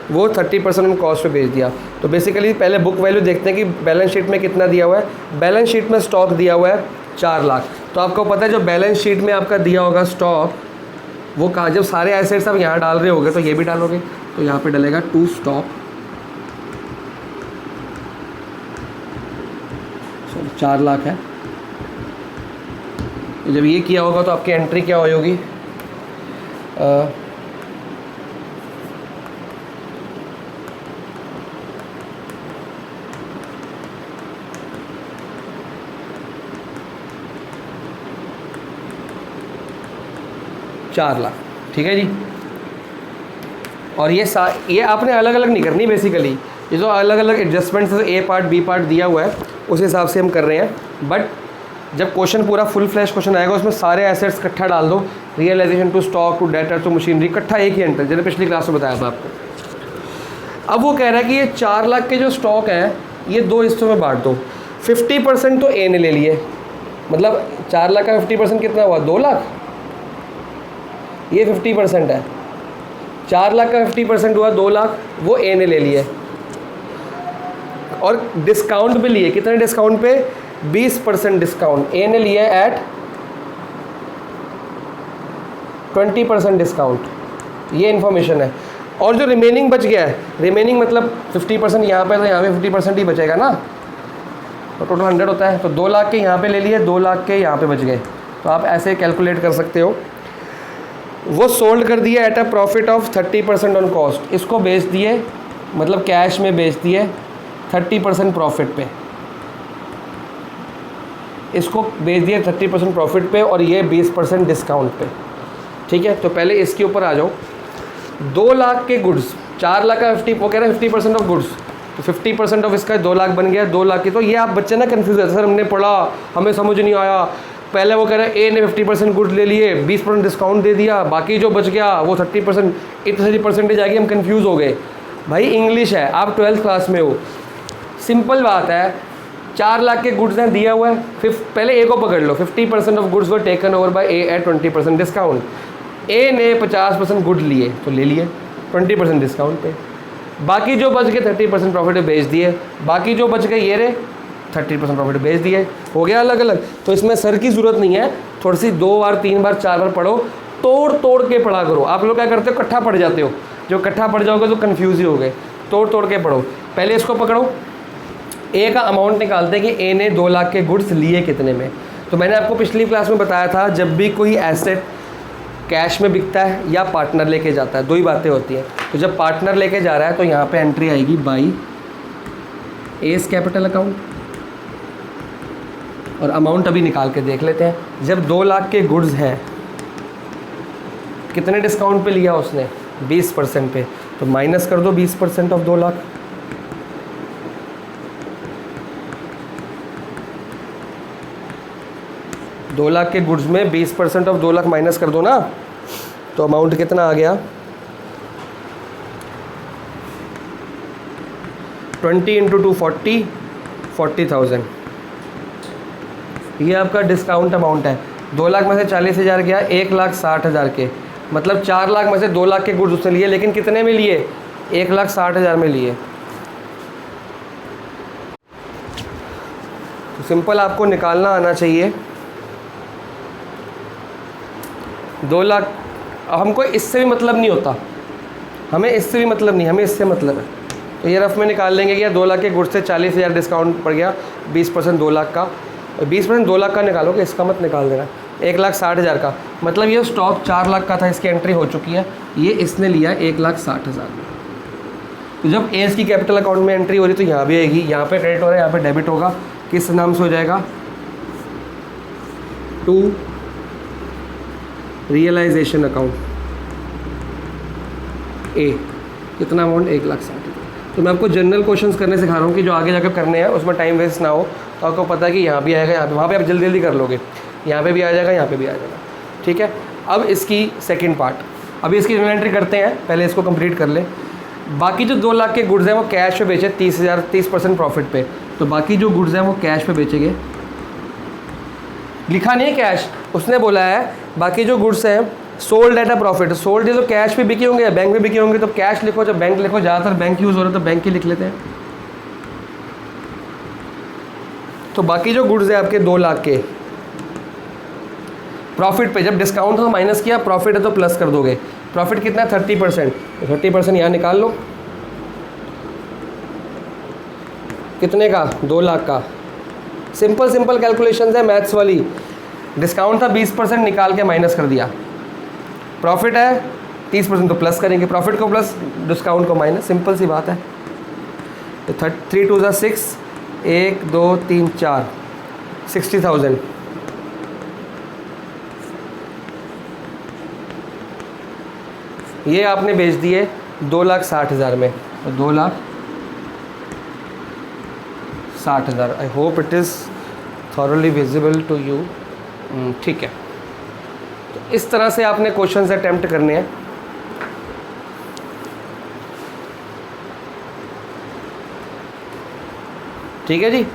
वो 30% उन कॉस्ट पे बेच दिया। तो बेसिकली पहले बुक वैल्यू देखते हैं कि बैलेंस शीट में कितना दिया हुआ है। बैलेंस शीट में स्टॉक दिया हुआ है 4 लाख। तो आपको पता है जो बैलेंस शीट में आपका दिया होगा स्टॉक, वो कहाँ, जब सारे एसेट्स आप यहाँ डाल रहे होगे तो ये भी डालोगे, तो यहाँ पे डलेगा टू स्टॉक, 4 लाख है। तो जब ये किया होगा तो आपकी एंट्री क्या होगी, 4 लाख, ठीक है जी। और ये आपने अलग अलग नहीं करनी बेसिकली, ये जो अलग अलग एडजस्टमेंट्स ए पार्ट बी पार्ट दिया हुआ है उस हिसाब से हम कर रहे हैं। बट जब क्वेश्चन पूरा फुल फ्लैश क्वेश्चन आएगा उसमें सारे एसेट्स इकट्ठा डाल दो, realisation to stock to debtor to machinery, इकट्ठा एक ही एंटर, जैसे पिछली क्लास में बताया था आपको। अब वो कह रहा है कि ये 4 लाख के जो स्टॉक हैं ये 2 हिस्सों में बांट दो। 50% तो ए ने ले लिए, मतलब 4 लाख का 50% कितना हुआ, 2 लाख। ये 50% है, 4 लाख का 50% हुआ 2 लाख, वो ए ने ले लिए। और डिस्काउंट पे लिए, कितने डिस्काउंट पे, 20% डिस्काउंट ए ने लिए एट 20% डिस्काउंट, ये इन्फॉर्मेशन है। और जो रिमेनिंग बच गया है, रिमेनिंग मतलब 50% यहाँ पे, तो यहाँ पे 50% ही बचेगा ना, तो टोटल 100 होता है। तो 2 लाख के यहाँ पे ले लिए, 2 लाख के यहाँ पे बच गए, तो आप ऐसे कैलकुलेट कर सकते हो। वो सोल्ड कर दिया at a profit of 30% on cost, इसको बेच दिए, मतलब कैश में बेच दिए 30% प्रॉफिट पे, इसको बेच दिया 30% प्रॉफिट पे और ये 20% डिस्काउंट पे, ठीक है। तो पहले इसके ऊपर आ जाओ। 2 लाख के गुड्स, 4 लाख का 50, वो कह रहे हैं 50% ऑफ गुड्स, तो 50% ऑफ इसका 2 लाख बन गया। 2 लाख की, तो ये आप बच्चे ना कन्फ्यूज है, सर हमने पढ़ा हमें समझ नहीं आया। पहले वो कह रहे हैं ए ने 50% गुड्स ले लिए, 20% डिस्काउंट दे दिया, बाकी जो बच गया वो 30%, इतनी सारी परसेंटेज आएगी, हम कन्फ्यूज़ हो गए। भाई इंग्लिश है, आप 12th क्लास में हो, सिंपल बात है। 4 लाख के गुड्स हैं, दिया हुआ है, पहले ए को पकड़ लो। 50% of goods were taken over by A at 20% discount. A ने 50% गुड लिए तो ले लिए 20% डिस्काउंट पे, बाकी जो बच गए 30% प्रॉफिट पे बेच दिए, बाकी जो बच गए ये रहे 30% प्रॉफिट बेच दिए, हो गया अलग अलग। तो इसमें सर की ज़रूरत नहीं है, थोड़ी सी 2 बार 3 बार 4 बार पढ़ो, तोड़ तोड़ के पढ़ा करो। आप लोग क्या करते हो, इकट्ठा पढ़ जाते हो, जो इकट्ठा पढ़ जाओगे तो कन्फ्यूज ही हो गए। तोड़ तोड़ के पढ़ो। पहले इसको पकड़ो, ए का अमाउंट निकालते हैं कि ए ने 2 लाख के गुड्स लिए कितने में। तो मैंने आपको पिछली क्लास में बताया था, जब भी कोई एसेट कैश में बिकता है या पार्टनर लेके जाता है, 2 ही बातें होती हैं। तो जब पार्टनर लेके जा रहा है तो यहाँ पे एंट्री आएगी बाई एस कैपिटल अकाउंट, और अमाउंट अभी निकाल के देख लेते हैं। जब 2 लाख के गुड्स हैं, कितने डिस्काउंट पे लिया उसने, 20% पे, तो माइनस कर दो 20% ऑफ 2 लाख। दो लाख के गुड्स में 20% ऑफ 2 लाख माइनस कर दो ना, तो अमाउंट कितना आ गया, 20 इंटू 2 40,000। ये आपका डिस्काउंट अमाउंट है। 2 लाख में से 40,000 गया, 1,60,000 के, मतलब 4 लाख में से 2 लाख के गुड्स उसने लिए, लेकिन कितने में लिए, 1,60,000 में लिए। तो सिंपल आपको निकालना आना चाहिए 2 लाख। हमको इससे भी मतलब नहीं होता, हमें इससे भी मतलब नहीं, हमें इससे मतलब है। तो ये रफ में निकाल लेंगे कि 2 लाख के गुड्स से 40,000 डिस्काउंट पड़ गया, 20% 2 लाख का, और 20% 2 लाख का निकालोगे, इसका मत निकाल देना, 1,60,000 का। मतलब ये स्टॉक 4 लाख का था, इसकी एंट्री हो चुकी है, ये इसने लिया 1,60,000। तो जब एस की कैपिटल अकाउंट में एंट्री हो रही तो यहाँ भी आएगी, यहाँ पे क्रेडिट हो रहा है, यहाँ पे डेबिट होगा, किस नाम से हो जाएगा, टू रियलाइजेशन अकाउंट ए, कितना अमाउंट, 1,60,000। तो मैं आपको जनरल क्वेश्चंस करने सिखा रहा हूँ कि जो आगे जाकर करने हैं उसमें टाइम वेस्ट ना हो। तो आपको पता है कि यहाँ भी आएगा, यहाँ पे, वहाँ पे आप जल्दी जल्दी कर लोगे, यहाँ पे भी आ जाएगा, यहाँ पे भी आ जाएगा, ठीक है। अब इसकी सेकंड पार्ट, अभी इसकी एंट्री करते हैं, पहले इसको कंप्लीट कर ले। बाकी जो 2 लाख के गुड्स हैं वो कैश पे बेचे 30% प्रॉफिट पे, तो बाकी जो गुड्स हैं वो कैश पे बेचेंगे, लिखा नहीं कैश, उसने बोला है बाकी जो गुड्स हैं sold at a profit. Sold ये तो कैश पे बिके होंगे या बैंक में बिके होंगे, तो कैश लिखो, जब बैंक लिखो, ज़्यादातर बैंक यूज़ हो रहा है तो बैंक ही लिख लेते हैं। तो बाकी जो गुड्स है आपके 2 लाख के प्रॉफिट पे, जब डिस्काउंट हो माइनस किया, प्रॉफिट है तो प्लस कर दोगे। प्रॉफिट कितना है, 30%, तो 30% यहाँ निकाल लो, कितने का, 2 लाख का। सिंपल सिंपल कैलकुलेशंस है मैथ्स वाली। डिस्काउंट था 20%, निकाल के माइनस कर दिया, प्रॉफिट है 30%, तो प्लस करेंगे, प्रॉफिट को प्लस, डिस्काउंट को माइनस, सिंपल सी बात है। तो 3 2 6, 1 2 3 4, 60,000। ये आपने बेच दिए 2,60,000 में, तो 2,60,000। I hope it is thoroughly visible to you. ठीक है, तो इस तरह से आपने क्वेश्चन अटैम्प्ट करने हैं। ठीक है जी,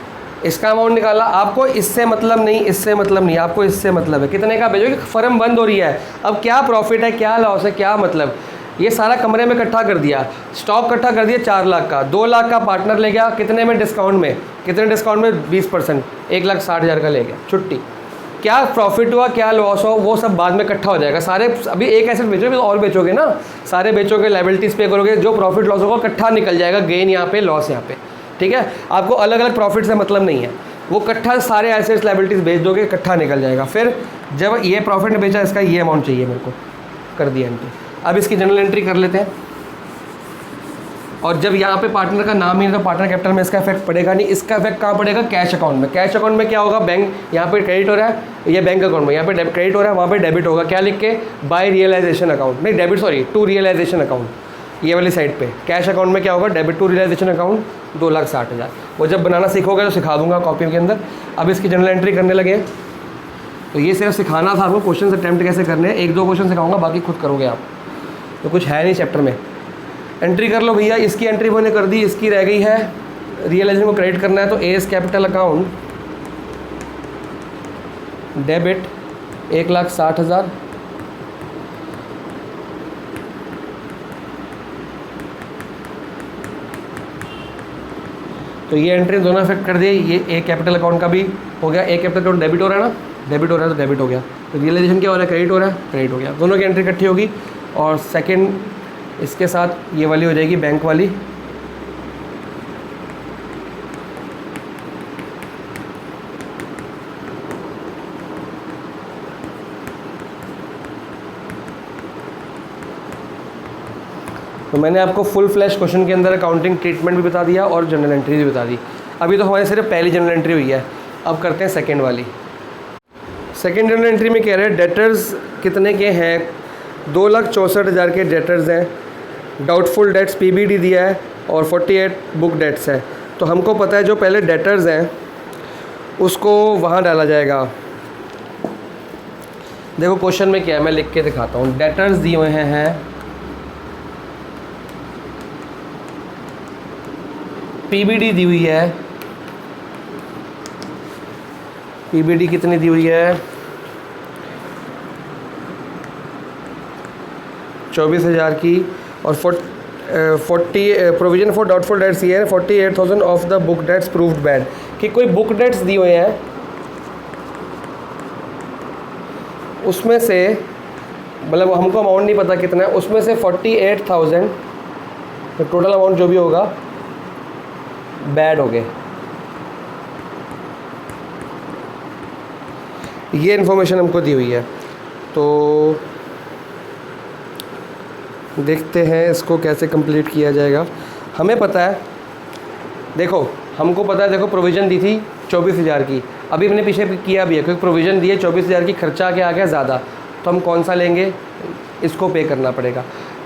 इसका अमाउंट निकाला। आपको इससे मतलब नहीं, इससे मतलब नहीं, आपको इससे मतलब है। कितने का भेजोगे? फर्म बंद हो रही है, अब क्या प्रॉफिट है, क्या लॉस है, क्या मतलब, ये सारा कमरे में इकट्ठा कर दिया, स्टॉक इकट्ठा कर दिया 4 लाख का, 2 लाख का पार्टनर ले गया, कितने में डिस्काउंट में, कितने डिस्काउंट में 20%, 1,60,000 का ले गया, छुट्टी। क्या प्रॉफिट हुआ, क्या लॉस हो, वो सब बाद में इकट्ठा हो जाएगा। सारे अभी एक एसेट बेचोगे तो और बेचोगे ना, सारे बेचोगे, लायबिलिटीज़ पे करोगे, जो प्रॉफिट लॉस होगा इकट्ठा निकल जाएगा, गेन यहाँ पे, लॉस यहाँ पे। ठीक है, आपको अलग अलग प्रॉफिट से मतलब नहीं है, वो इकट्ठा सारे एसेट्स लायबिलिटीज़ बेच दोगे, इकट्ठा निकल जाएगा। फिर जब ये प्रॉफिट ने बेचा, इसका ये अमाउंट चाहिए मेरे को, कर दिया एंट्री। अब इसकी जनरल एंट्री कर लेते हैं। और जब यहाँ पे पार्टनर का नाम ही नहीं, तो पार्टनर कैपिटल में इसका इफेक्ट पड़ेगा नहीं। इसका इफेक्ट कहाँ पड़ेगा? कैश अकाउंट में। कैश अकाउंट में क्या होगा? बैंक, यहाँ पे क्रेडिट हो रहा है, ये बैंक अकाउंट में, यहाँ पे क्रेडिट हो रहा है, वहाँ पे डेबिट होगा। क्या लिख के? बाय रियलाइजेशन अकाउंट, नहीं debit, sorry, to realisation account, ये वाली साइड पे। कैश अकाउंट में क्या होगा? Debit to realisation account 2,60,000। वो जब बनाना सीखोगे तो सिखा दूंगा कॉपी के अंदर। अब इसकी जनरल एंट्री करने लगे, तो ये सिर्फ सिखाना था आपको, क्वेश्चन अटैम्प्ट कैसे करने हैं। 1-2 क्वेश्चन सिखाऊंगा, बाकी खुद करोगे आप, तो कुछ है नहीं चैप्टर में। एंट्री कर लो भैया, इसकी एंट्री मैंने कर दी, इसकी रह गई है रियलाइजेशन को क्रेडिट करना है। तो एस कैपिटल अकाउंट डेबिट 1,60,000, तो ये एंट्री दोनों इफेक्ट कर दिए। ये ए कैपिटल अकाउंट का भी हो गया, ए कैपिटल अकाउंट डेबिट हो रहा है ना, डेबिट हो रहा है तो डेबिट हो गया। तो रियलाइजेशन क्या हो रहा है? क्रेडिट हो रहा है, क्रेडिट हो गया। दोनों की एंट्री इकट्ठी होगी, और सेकंड इसके साथ ये वाली हो जाएगी बैंक वाली। तो मैंने आपको फुल फ्लैश क्वेश्चन के अंदर अकाउंटिंग ट्रीटमेंट भी बता दिया और जनरल एंट्री भी बता दी। अभी तो हमारी सिर्फ पहली जनरल एंट्री हुई है, अब करते हैं सेकंड वाली। सेकंड जनरल एंट्री में कह रहे हैं डेटर्स कितने के हैं? 2,64,000 के डेटर्स हैं। डाउटफुल डेट्स पीबीडी दिया है और 48 बुक डेट्स है। तो हमको पता है जो पहले डेटर्स हैं उसको वहाँ डाला जाएगा। देखो क्वेश्चन में क्या है, मैं लिख के दिखाता हूँ। डेटर्स दिए हुए हैं पीबीडी दी हुई है, पीबीडी कितनी दी हुई है? 24,000 की। और 40 प्रोविजन फॉर डाउटफुल डेट्स ये है 48,000 of the book debts proved bad. कि कोई बुक डेट्स दिए हुए हैं, उसमें से मतलब हमको अमाउंट नहीं पता कितना है, उसमें से 48,000 तो टोटल अमाउंट जो भी होगा बैड हो गए। ये इन्फॉर्मेशन हमको दी हुई है। तो देखते हैं इसको कैसे कंप्लीट किया जाएगा। हमें पता है, देखो हमको पता है, देखो प्रोविज़न दी थी 24,000 की, अभी मैंने पीछे किया भी है क्योंकि प्रोविज़न दी है 24,000 की, खर्चा क्या आ गया ज़्यादा, तो हम कौन सा लेंगे? इसको पे करना पड़ेगा।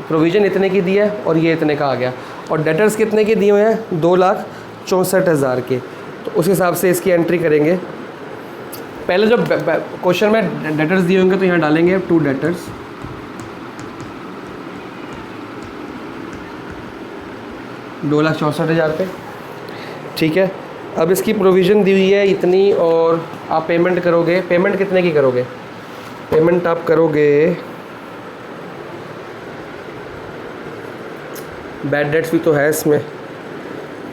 प्रोविज़न इतने की दी है और ये इतने का आ गया। और डेटर्स कितने के दिए हुए हैं? 2,64,000 के। तो उस हिसाब से इसकी एंट्री करेंगे। पहले जो क्वेश्चन में डेटर्स दिए होंगे तो यहाँ डालेंगे 2 डेटर्स, $2,64,000 पे। ठीक है, अब इसकी प्रोविज़न दी हुई है इतनी, और आप पेमेंट करोगे। पेमेंट कितने की करोगे? पेमेंट आप करोगे, बैड डेट्स भी तो है इसमें,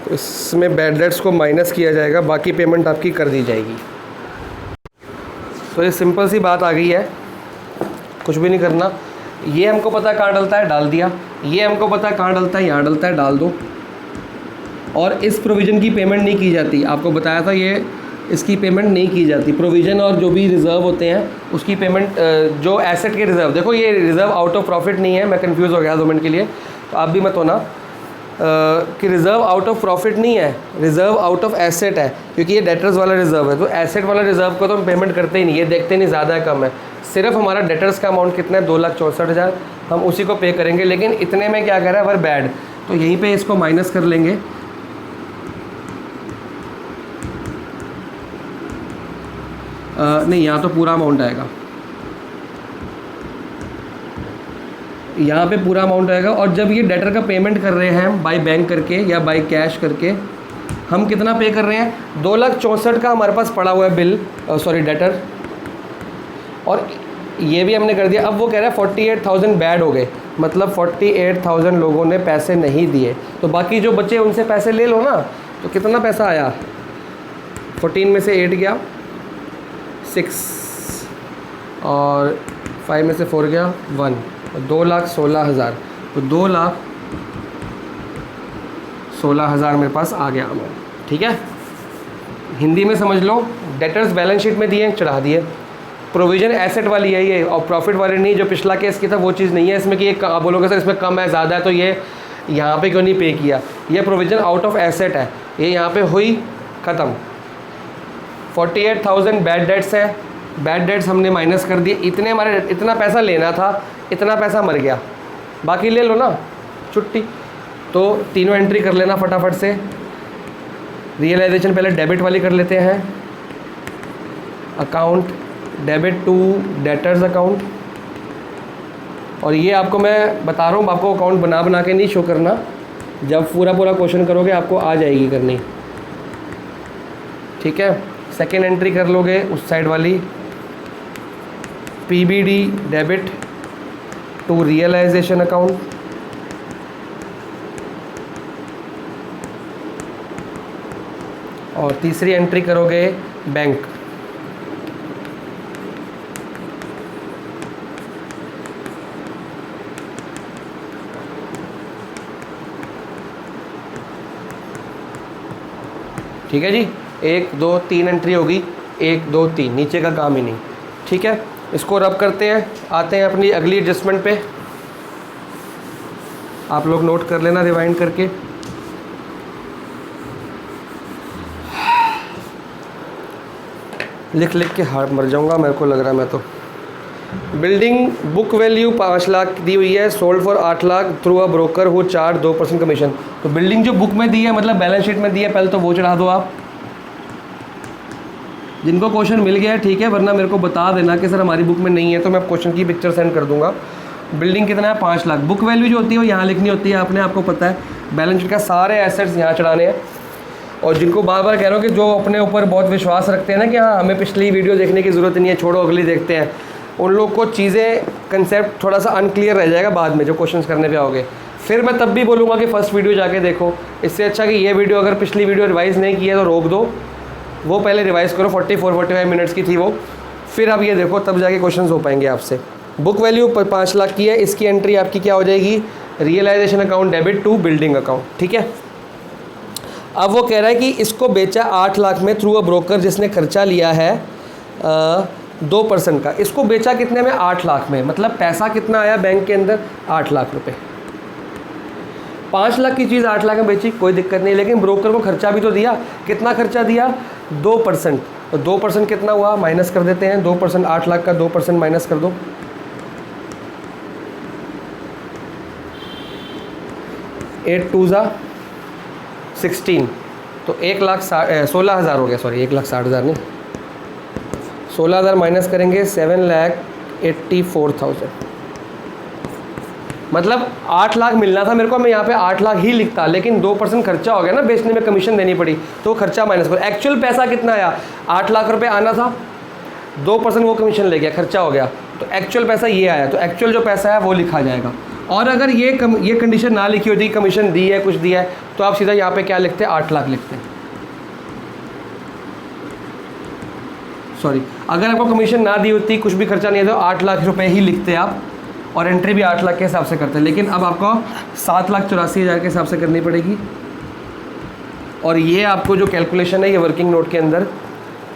तो इसमें बैड डेट्स को माइनस किया जाएगा, बाकी पेमेंट आपकी कर दी जाएगी। तो ये सिंपल सी बात आ गई है, कुछ भी नहीं करना। ये हमको पता है कहाँ डलता है, डाल दिया। ये हमको पता है कहाँ डलता है, यहाँ डलता है, डाल दो। और इस प्रोविज़न की पेमेंट नहीं की जाती, आपको बताया था ये, इसकी पेमेंट नहीं की जाती। प्रोविज़न और जो भी रिज़र्व होते हैं उसकी पेमेंट, जो एसेट के रिज़र्व, देखो ये रिज़र्व आउट ऑफ प्रॉफिट नहीं है, मैं कंफ्यूज हो गया 2 मिनट के लिए, तो आप भी मत होना कि रिज़र्व आउट ऑफ प्रॉफिट नहीं है, रिज़र्व आउट ऑफ एसेट है, क्योंकि ये डेटर्स वाला रिज़र्व है। तो एसेट वाला रिज़र्व को तो हम पेमेंट करते ही नहीं, ये देखते नहीं ज़्यादा है कम है, सिर्फ हमारा डेटर्स का अमाउंट कितना है 2,64,000, हम उसी को पे करेंगे। लेकिन इतने में क्या कह रहा है वर बैड, तो यहीं पे इसको माइनस कर लेंगे। नहीं, यहाँ तो पूरा अमाउंट आएगा, यहाँ पे पूरा अमाउंट आएगा। और जब ये डेटर का पेमेंट कर रहे हैं बाय बैंक करके या बाय कैश करके, हम कितना पे कर रहे हैं 2,64,000 का हमारे पास पड़ा हुआ है बिल, सॉरी डेटर, और ये भी हमने कर दिया। अब वो कह रहा है 48,000 बैड हो गए, मतलब 48,000 लोगों ने पैसे नहीं दिए, तो बाकी जो बचे उनसे पैसे ले लो ना। तो कितना पैसा आया, 14 में से 8 गया 6, और 5 में से 4 गया 1, 2,16,000, तो 2,16,000 मेरे पास आ गया अमाउंट। ठीक है, हिंदी में समझ लो, डेटर्स बैलेंस शीट में दिए, चढ़ा दिए। प्रोविज़न एसेट वाली है ये, और प्रॉफिट वाली नहीं। जो पिछला केस की था वो चीज़ नहीं है इसमें कि आप बोलोगे सर इसमें कम है ज़्यादा है तो ये यहाँ पे क्यों नहीं पे किया। ये प्रोविज़न आउट ऑफ एसेट है, ये यहाँ पे हुई ख़त्म। 48,000 बैड डेट्स है, बैड डेट्स हमने माइनस कर दिए। इतने हमारे इतना पैसा लेना था, इतना पैसा मर गया, बाकी ले लो ना, छुट्टी। तो तीनों एंट्री कर लेना फटाफट से। रियलाइजेशन पहले डेबिट वाली कर लेते हैं, account debit to debtors account. और ये आपको मैं बता रहा हूँ, आपको अकाउंट बना के नहीं शो करना, जब पूरा क्वेश्चन करोगे आपको आ जाएगी करनी। ठीक है, सेकेंड एंट्री कर लोगे उस साइड वाली, PBD debit to realisation account. और तीसरी एंट्री करोगे बैंक। ठीक है जी, 1 2 3 एंट्री होगी, 1 2 3, नीचे का काम ही नहीं। ठीक है, इसको रब करते हैं, आते हैं अपनी अगली एडजस्टमेंट पे। आप लोग नोट कर लेना रिवाइंड करके। लिख के हार मर जाऊंगा, मेरे को लग रहा है मैं तो। बिल्डिंग बुक वैल्यू 5 लाख दी हुई है, sold for 8 lakh through a broker who charge 2% commission. तो बिल्डिंग जो बुक में दी है, मतलब बैलेंस शीट में दी है, पहले तो वो चढ़ा दो आप। जिनको क्वेश्चन मिल गया है ठीक है, वरना मेरे को बता देना कि सर हमारी बुक में नहीं है, तो मैं क्वेश्चन की पिक्चर सेंड कर दूंगा। बिल्डिंग कितना है 5 लाख। बुक वैल्यू जो होती है वो यहाँ लिखनी होती है, आपको पता है। बैलेंस शीट का सारे एसेट्स यहाँ चढ़ाने हैं। और जिनको बार बार कह रहा हूँ कि जो अपने ऊपर बहुत विश्वास रखते हैं ना कि हाँ हमें पिछली वीडियो देखने की ज़रूरत नहीं है, छोड़ो अगली देखते हैं, उन लोग को चीज़ें कंसेप्ट थोड़ा सा अनक्लियर रह जाएगा बाद में जो क्वेश्चंस करने पे आओगे। फिर मैं तब भी बोलूँगा कि फ़र्स्ट वीडियो जाके देखो। इससे अच्छा कि ये वीडियो अगर पिछली वीडियो रिवाइज़ नहीं की है तो रोक दो, वो पहले रिवाइज़ करो, 44-45 मिनट्स की थी वो, फिर अब ये देखो, तब जाके क्वेश्चंस हो पाएंगे आपसे। बुक वैल्यू 5 लाख की है, इसकी एंट्री आपकी क्या हो जाएगी, realisation account debit to building account. ठीक है, अब वो कह रहा है कि इसको बेचा 8 लाख में थ्रू अ ब्रोकर जिसने खर्चा लिया है 2% का। इसको बेचा कितने में, 8 लाख में, मतलब पैसा कितना आया बैंक के अंदर, 8 लाख रुपए। 5 लाख की चीज़ 8 लाख में बेची, कोई दिक्कत नहीं, लेकिन ब्रोकर को खर्चा भी तो दिया। कितना खर्चा दिया, 2%। तो 2% कितना हुआ, माइनस कर देते हैं। 2%, 8 लाख का 2% माइनस कर दो, 8 2 जा 16, तो 1,16,000 हो गया, सॉरी 1,60,000 नहीं, 16,000 माइनस करेंगे 7,84,000। मतलब 8 लाख मिलना था मेरे को, मैं यहाँ पे 8 लाख ही लिखता, लेकिन 2% खर्चा हो गया ना, बेचने में कमीशन देनी पड़ी, तो खर्चा माइनस करो। एक्चुअल पैसा कितना आया, 8 लाख रुपए आना था, 2% वो कमीशन ले गया, खर्चा हो गया, तो एक्चुअल पैसा ये आया। तो एक्चुअल जो पैसा है वो लिखा जाएगा। और अगर ये कंडीशन ना लिखी होती, कमीशन दी है, कुछ दिया है, तो आप सीधा यहाँ पे क्या लिखते हैं, 8 लाख लिखते हैं। सॉरी, अगर आपको कमीशन ना दी होती, कुछ भी खर्चा नहीं है, तो 8 लाख रुपए ही लिखते हैं आप, और एंट्री भी 8 लाख के हिसाब से करते हैं। लेकिन अब आपको 7,84,000 के हिसाब से करनी पड़ेगी। और ये आपको जो कैलकुलेशन है ये वर्किंग नोट के अंदर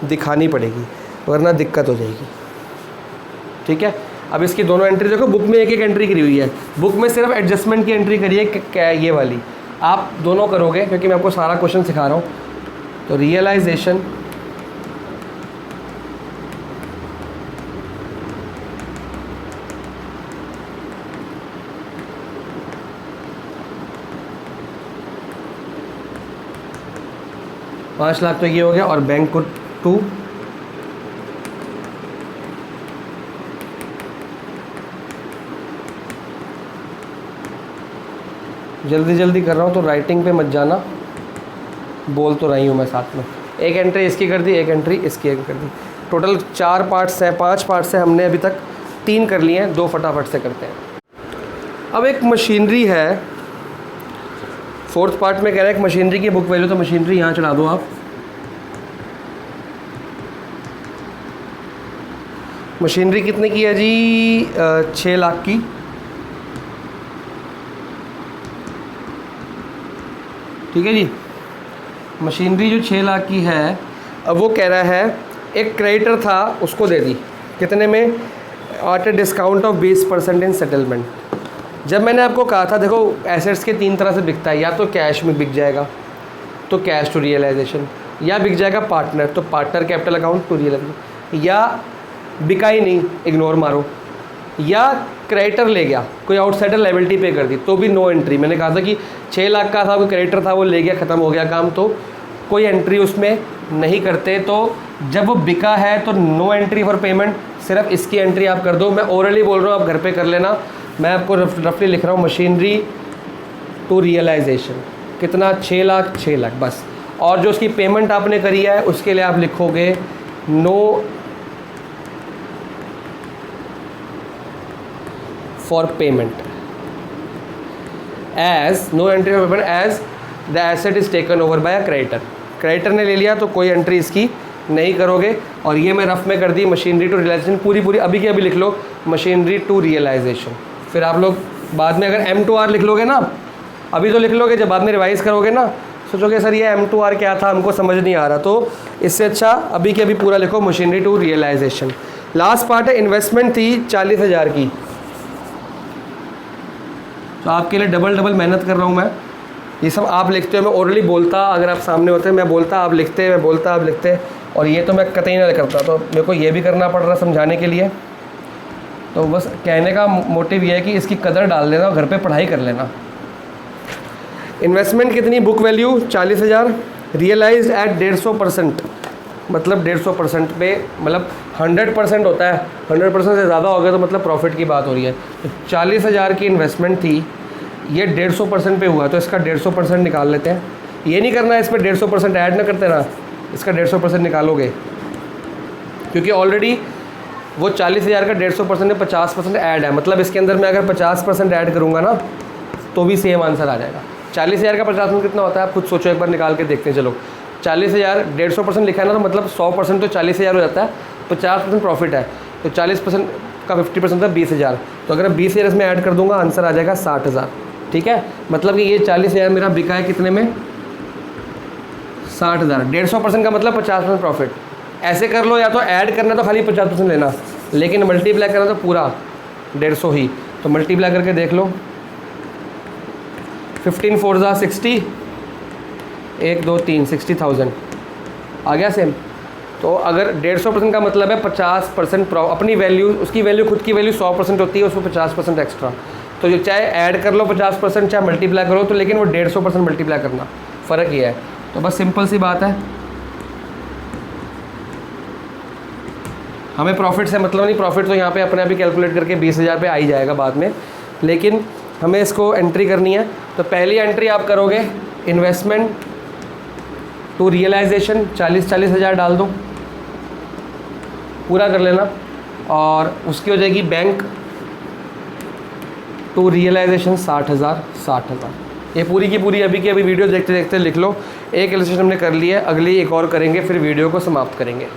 दिखानी पड़ेगी, वरना दिक्कत हो जाएगी। ठीक है, अब इसकी दोनों एंट्री देखो, बुक में एक एक एंट्री करी हुई है, बुक में सिर्फ एडजस्टमेंट की एंट्री करी है, क्या ये वाली आप दोनों करोगे, क्योंकि मैं आपको सारा क्वेश्चन सिखा रहा हूँ। तो रियलाइजेशन 5 लाख तो ये हो गया, और बैंक को 2, जल्दी जल्दी कर रहा हूँ तो राइटिंग पे मत जाना, बोल तो रही हूँ मैं साथ में। एक एंट्री इसकी कर दी, एक एंट्री इसकी कर दी। टोटल 4 पार्ट्स हैं, 5 पार्ट्स हैं, हमने अभी तक 3 कर लिए हैं, 2 फटाफट से करते हैं। अब एक मशीनरी है, 4th पार्ट में कह रहा है एक मशीनरी की बुक वैल्यू, तो मशीनरी यहाँ चढ़ा दो आप। मशीनरी कितने की है जी? 6 लाख की। ठीक है जी, मशीनरी जो 6 लाख की है, अब वो कह रहा है एक क्रेडिटर था उसको दे दी, कितने में? At a discount of 20% in settlement. जब मैंने आपको कहा था देखो एसेट्स के 3 तरह से बिकता है, या तो कैश में बिक जाएगा तो कैश टू रियलाइजेशन, या बिक जाएगा पार्टनर तो partner capital account to realisation, या बिका ही नहीं इग्नोर मारो, या क्रेडिटर ले गया कोई आउटसाइडर लायबिलिटी पे कर दी तो भी नो एंट्री। मैंने कहा था कि 6 लाख का था, कोई क्रेडिटर था वो ले गया, ख़त्म हो गया काम, तो कोई एंट्री उसमें नहीं करते। तो जब वो बिका है तो नो एंट्री फॉर पेमेंट, सिर्फ इसकी एंट्री आप कर दो। मैं ओरली बोल रहा हूँ, आप घर पे कर लेना। मैं आपको रफली लिख रहा हूँ, मशीनरी टू रियलाइजेशन कितना? 6 लाख, 6 लाख बस। और जो उसकी पेमेंट आपने करी है उसके लिए आप लिखोगे no for payment, as no entry for payment as the asset is taken over by a creditor. Creditor ने ले लिया तो कोई एंट्री इसकी नहीं करोगे। और ये मैं रफ में कर दी मशीनरी टू रियलाइजेशन, पूरी अभी की अभी लिख लो मशीनरी टू रियलाइजेशन। फिर आप लोग बाद में अगर M2R लिख लोगे ना, अभी तो लिख लोगे, जब बाद में रिवाइज करोगे ना सोचोगे सर ये M2R क्या था, हमको समझ नहीं आ रहा, तो इससे अच्छा अभी के अभी पूरा लिखो machinery to realisation. Last part है इन्वेस्टमेंट थी 40,000 की, तो आपके लिए डबल मेहनत कर रहा हूँ मैं। ये सब आप लिखते हो, मैं ओरली बोलता, अगर आप सामने होते मैं बोलता आप लिखते, मैं बोलता आप लिखते, और ये तो मैं कतई ना करता, तो मेरे को ये भी करना पड़ रहा समझाने के लिए। तो बस कहने का मोटिव ये है कि इसकी कदर डाल देना और घर पे पढ़ाई कर लेना। इन्वेस्टमेंट कितनी? बुक वैल्यू 40,000, रियलाइज्ड एट 150%, मतलब 150% पे, मतलब 100% होता है, 100% से ज़्यादा हो गया तो मतलब प्रॉफिट की बात हो रही है। तो 40,000 की इन्वेस्टमेंट थी, ये 150% पे हुआ, तो इसका 150% निकाल लेते हैं। ये नहीं करना है इस पर 150% ऐड ना करते ना, इसका 150% निकालोगे, क्योंकि ऑलरेडी वो 40,000 का 150% में 50% ऐड है, मतलब इसके अंदर मैं अगर 50% ऐड करूँगा ना तो भी सेम आंसर आ जाएगा। 40,000 का 50% कितना होता है आप खुद सोचो, एक बार निकाल के देखते हैं। चलो 40,000 150% लिखा है ना, तो मतलब 100% तो 40,000 हो जाता है, 50% प्रॉफिट है, तो 40% का 50% था 20,000, तो अगर 20,000 इसमें ऐड कर दूंगा आंसर आ जाएगा 60,000। ठीक है, मतलब कि ये 40,000 मेरा बिका है कितने में? 60,000। 150% का मतलब 50% प्रॉफिट। ऐसे कर लो, या तो ऐड करना तो खाली 50% लेना, लेकिन मल्टीप्लाई करना तो पूरा 150 ही, तो मल्टीप्लाई करके देख लो। 15 4 60, 1 2 3 60,000 आ गया सेम। तो अगर 150% का मतलब है 50% अपनी वैल्यू, उसकी वैल्यू खुद की वैल्यू 100% होती है, उसमें 50% एक्स्ट्रा, तो जो चाहे ऐड कर लो 50%, चाहे मल्टीप्लाई करो, तो लेकिन वो 150% मल्टीप्लाई करना, फ़र्क ये है। तो बस सिंपल सी बात है, हमें प्रॉफिट से मतलब नहीं, प्रॉफिट तो यहाँ पे अपने आप ही कैलकुलेट करके 20,000 पे आ ही जाएगा बाद में, लेकिन हमें इसको एंट्री करनी है। तो पहली एंट्री आप करोगे इन्वेस्टमेंट टू रियलाइजेशन, 40,000 डाल दो, पूरा कर लेना, और उसकी हो जाएगी बैंक टू रियलाइजेशन 60,000। ये पूरी की पूरी अभी की अभी वीडियो देखते देखते लिख लो। एक इलस्ट्रेशन हमने कर लिया है, अगली एक और करेंगे, फिर वीडियो को समाप्त करेंगे।